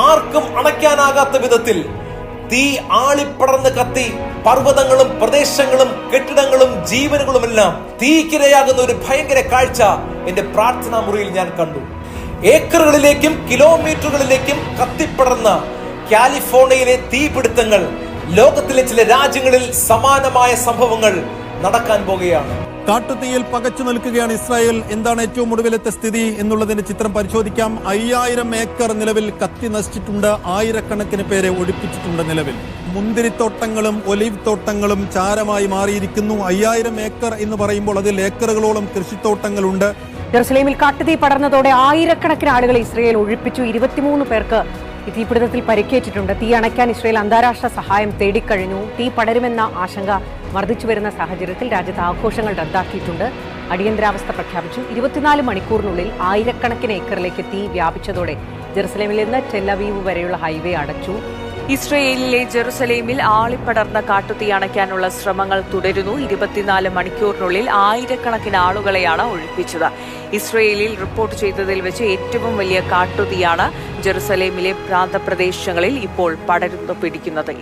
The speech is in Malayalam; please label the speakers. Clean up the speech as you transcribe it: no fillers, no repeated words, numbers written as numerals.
Speaker 1: ആർക്കും അണയ്ക്കാനാകാത്ത വിധത്തിൽ തീ ആളിപ്പടർന്ന് കത്തി പർവ്വതങ്ങളും പ്രദേശങ്ങളും കെട്ടിടങ്ങളും ജീവനുകളുമെല്ലാം തീക്കിരയാകുന്ന ഒരു ഭയങ്കര കാഴ്ച എന്റെ പ്രാർത്ഥനാ മുറിയിൽ ഞാൻ കണ്ടു. ഏക്കറുകളിലേക്കും കിലോമീറ്ററുകളിലേക്കും കത്തിപ്പടർന്ന കാലിഫോർണിയയിലെ തീപിടുത്തങ്ങൾ ലോകത്തിലെ ചില രാജ്യങ്ങളിൽ സമാനമായ സംഭവങ്ങൾ നടക്കാൻ പോകുകയാണ്.
Speaker 2: കാട്ടുതീയിൽ പകച്ചു നിൽക്കുകയാണ് ഇസ്രായേൽ. എന്താണ് ഏറ്റവും ഒടുവിലത്തെ സ്ഥിതി എന്നുള്ളതിന്റെ ചിത്രം പരിശോധിക്കാം. 5000 ഏക്കർ നിലവിൽ കത്തി നശിച്ചിട്ടുണ്ട്. ആയിരക്കണക്കിന് പേരെ ഒഴിപ്പിച്ചിട്ടുണ്ട്. നിലവിൽ മുന്തിരിത്തോട്ടങ്ങളും ഒലിവ് തോട്ടങ്ങളും ചാരമായി മാറിയിരിക്കുന്നു. 5000 ഏക്കർ എന്ന് പറയുമ്പോൾ അതിൽ ഏക്കറുകളോളം കൃഷിത്തോട്ടങ്ങളുണ്ട്.
Speaker 3: ജെറുസലേമിൽ കാട്ടുതീ പടർന്നതോടെ ആയിരക്കണക്കിന് ആളുകളെ ഇസ്രായേൽ ഒഴിപ്പിച്ചു. 23 പേർക്ക് ഈ തീപിടുത്തത്തിൽ പരിക്കേറ്റിട്ടുണ്ട്. തീ അണയ്ക്കാൻ ഇസ്രായേൽ അന്താരാഷ്ട്ര സഹായം തേടിക്കഴിഞ്ഞു. തീ പടരുമെന്ന ആശങ്ക വർദ്ധിച്ചു വരുന്ന സാഹചര്യത്തിൽ രാജ്യത്ത് ആഘോഷങ്ങൾ റദ്ദാക്കിയിട്ടുണ്ട്. അടിയന്തരാവസ്ഥ പ്രഖ്യാപിച്ചു. 24 മണിക്കൂറിനുള്ളിൽ ആയിരക്കണക്കിന് ഏക്കറിലേക്ക് തീ വ്യാപിച്ചതോടെ ജെറുസലേമിൽ നിന്ന് ടെല്ലവീവ് വരെയുള്ള ഹൈവേ അടച്ചു.
Speaker 4: ഇസ്രയേലിലെ ജെറുസലേമിൽ ആളിപ്പടർന്ന കാട്ടുതീ അണയ്ക്കാനുള്ള ശ്രമങ്ങൾ തുടരുന്നു. 24 മണിക്കൂറിനുള്ളിൽ ആയിരക്കണക്കിന് ആളുകളെയാണ് ഒഴിപ്പിച്ചത്. ഇസ്രയേലിൽ റിപ്പോർട്ട് ചെയ്തതിൽ വെച്ച് ഏറ്റവും വലിയ കാട്ടുതീയാണ് ജെറുസലേമിലെ പ്രാന്തപ്രദേശങ്ങളിൽ ഇപ്പോൾ പടർന്നു പിടിക്കുന്നത്.